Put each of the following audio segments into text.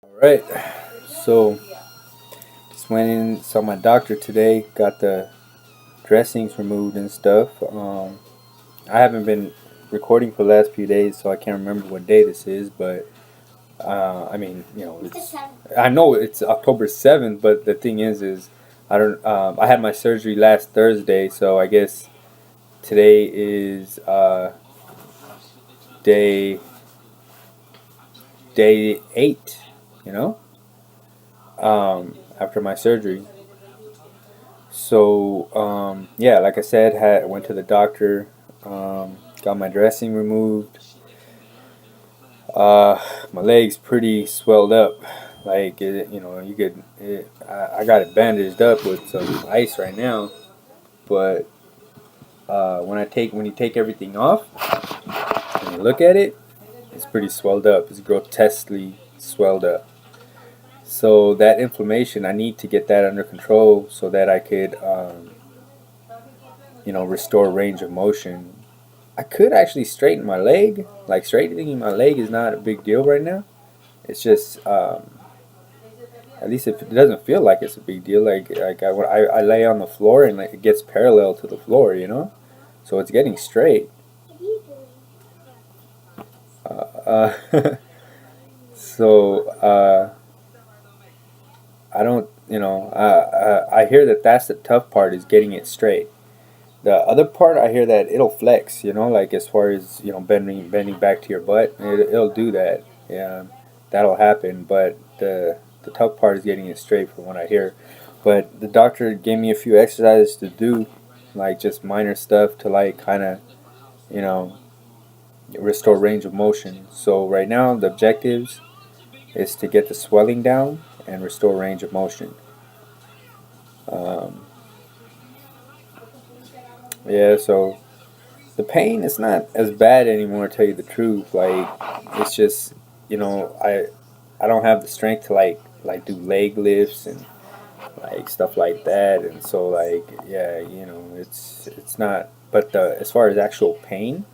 Alright, so just went in, saw my doctor today, got the dressings removed and stuff. I haven't been recording for the last few days, so I can't remember what day this is, but I mean, I know it's October 7th, but the thing is, I don't, I had my surgery last Thursday, so I guess today is day, day 8, after my surgery. So yeah, like I said, went to the doctor, got my dressing removed. My leg's pretty swelled up. Like I got it bandaged up with some ice right now. But when you take everything off and you look at it, it's pretty swelled up. It's grotesquely swelled up. So that inflammation, I need to get that under control so that I could, restore range of motion. I could actually straighten my leg. Like straightening my leg is not a big deal right now. It's just, at least if it doesn't feel like it's a big deal. When I lay on the floor and like it gets parallel to the floor, so it's getting straight. Uh, so I don't, I hear that that's the tough part is getting it straight. The other part, I hear that it'll flex, like as far as bending back to your butt, it'll do that. Yeah, that'll happen. But the tough part is getting it straight, from what I hear. But the doctor gave me a few exercises to do, like just minor stuff to like kind of you know restore range of motion. So right now the objectives is to get the swelling down and restore range of motion. Um, yeah, so the pain is not as bad anymore, to tell you the truth. Like it's just I don't have the strength to like do leg lifts and like stuff like that, and so like yeah, it's not. But as far as actual pain,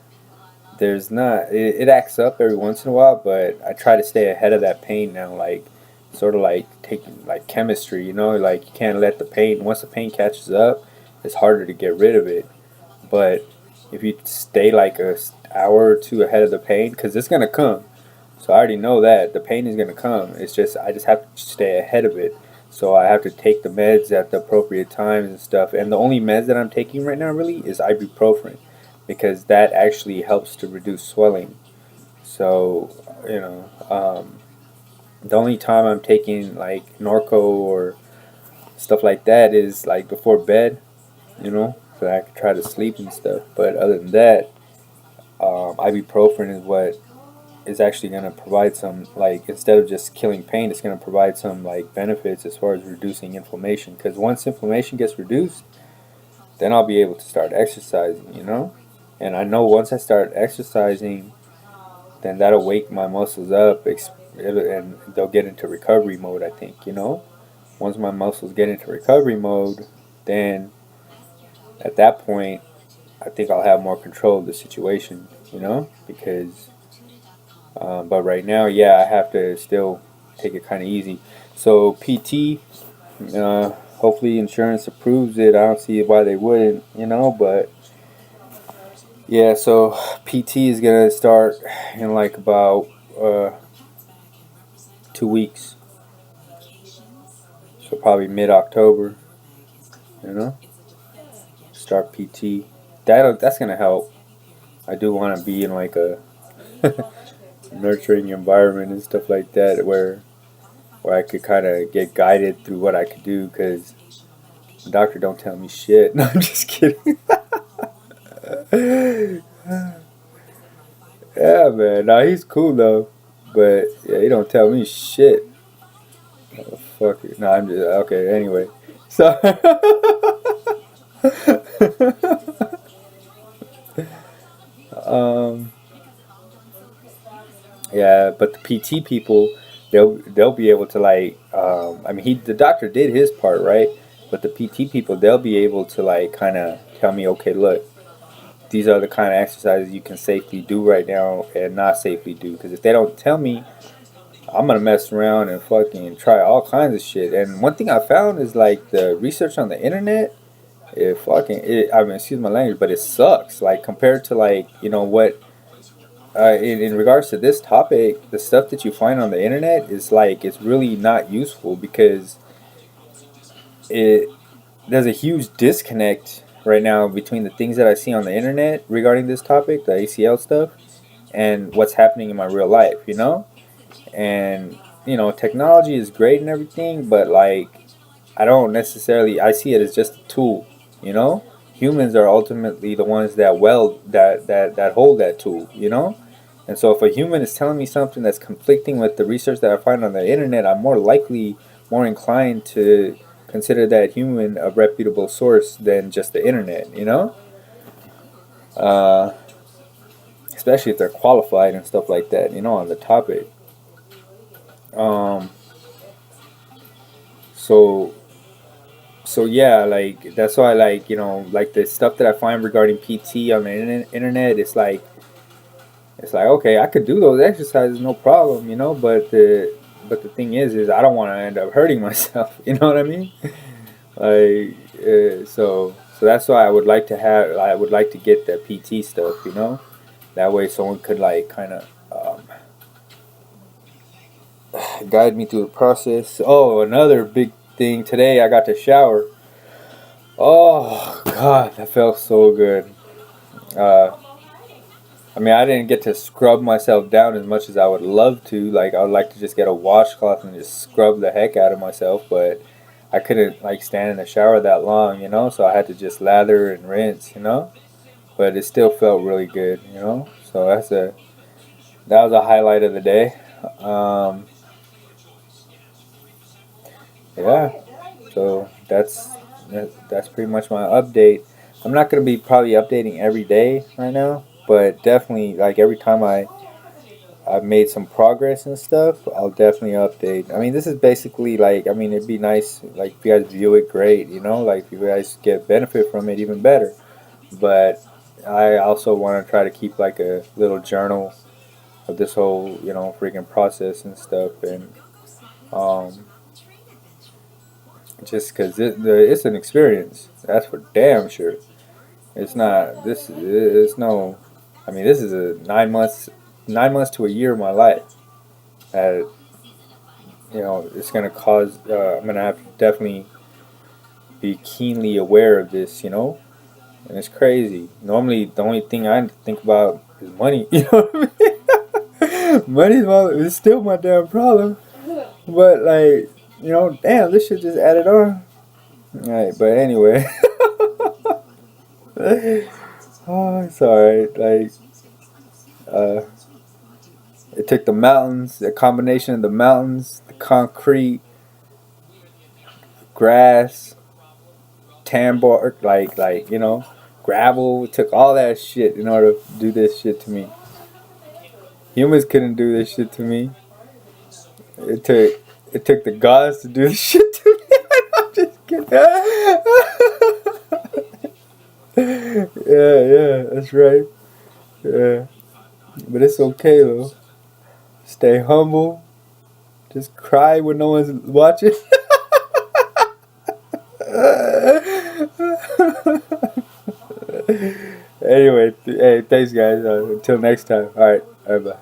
there's not. It acts up every once in a while, but I try to stay ahead of that pain now. Like sort of like taking like chemistry, like you can't let the pain. Once the pain catches up, it's harder to get rid of it. But if you stay like a hour or two ahead of the pain, because it's gonna come. So I already know that the pain is gonna come. It's just I just have to stay ahead of it. So I have to take the meds at the appropriate times and stuff. And the only meds that I'm taking right now really is ibuprofen, because that actually helps to reduce swelling. So the only time I'm taking like Norco or stuff like that is like before bed, so I can try to sleep and stuff. But other than that, ibuprofen is what is actually going to provide some, like, instead of just killing pain, it's going to provide some like benefits as far as reducing inflammation. Because once inflammation gets reduced, then I'll be able to start exercising, And I know once I start exercising, then that'll wake my muscles up, and they'll get into recovery mode. I think. Once my muscles get into recovery mode, then at that point, I think I'll have more control of the situation. Because but right now, yeah, I have to still take it kind of easy. So PT, hopefully insurance approves it. I don't see why they wouldn't, but yeah, so PT is gonna start in like about 2 weeks. So probably mid-October, you know, start PT. That's gonna help. I do want to be in like a nurturing environment and stuff like that, where I could kind of get guided through what I could do, because the doctor don't tell me shit. No, I'm just kidding. Yeah, man. Nah, he's cool though, but yeah, he don't tell me shit. Fuck it. No, I'm just okay. Anyway, so um, yeah, but the PT people, they'll be able to like, I mean, the doctor did his part, right? But the PT people, they'll be able to like kind of tell me, okay, look, these are the kind of exercises you can safely do right now and not safely do. Because if they don't tell me, I'm gonna mess around and fucking try all kinds of shit. And one thing I found is like the research on the internet. I mean, excuse my language, but it sucks. Like compared to like what in regards to this topic, the stuff that you find on the internet is like it's really not useful because it there's a huge disconnect right now between the things that I see on the internet regarding this topic, the ACL stuff, and what's happening in my real life. And technology is great and everything, but like I don't necessarily I see it as just a tool. You know, humans are ultimately the ones that weld that hold that tool. And so if a human is telling me something that's conflicting with the research that I find on the internet, I'm more inclined to consider that human a reputable source than just the internet. Uh, Especially if they're qualified and stuff like that. On the topic. Um, so so yeah, like that's why like like the stuff that I find regarding PT on the internet, it's like okay, I could do those exercises no problem, but the thing is I don't want to end up hurting myself. You know what I mean? Like so that's why I would like to get the PT stuff. That way someone could like kind of guide me through the process. Oh, another big thing today, I got to shower. Oh God, that felt so good. Uh, I mean, I didn't get to scrub myself down as much as I would love to. Like, I would like to just get a washcloth and just scrub the heck out of myself, but I couldn't like stand in the shower that long, So I had to just lather and rinse. But it still felt really good. So that was a highlight of the day. Um, yeah. So that's pretty much my update. I'm not gonna be probably updating every day right now, but definitely like every time I've made some progress and stuff, I'll definitely update. I mean, this is basically like, I mean, it'd be nice like if you guys view it, great, like if you guys get benefit from it, even better. But I also want to try to keep like a little journal of this whole freaking process and stuff, and um, just because it's an experience, that's for damn sure. It's not this. It's no. I mean, this is a 9 months to a year of my life. That it's gonna cause. I'm gonna have to definitely be keenly aware of this. And it's crazy. Normally, the only thing I think about is money. You know what I mean? Is still my damn problem. But like, damn, this shit just added on. Alright, but anyway. Oh, it's alright. Like, uh, it took the mountains, the combination of the mountains, the concrete, grass, tambar, gravel. It took all that shit in order to do this shit to me. Humans couldn't do this shit to me. It took the gods to do this shit to me. I'm just kidding. Yeah, that's right. Yeah, but it's okay though. Stay humble. Just cry when no one's watching. Anyway, hey, thanks guys. Until next time. All right, bye.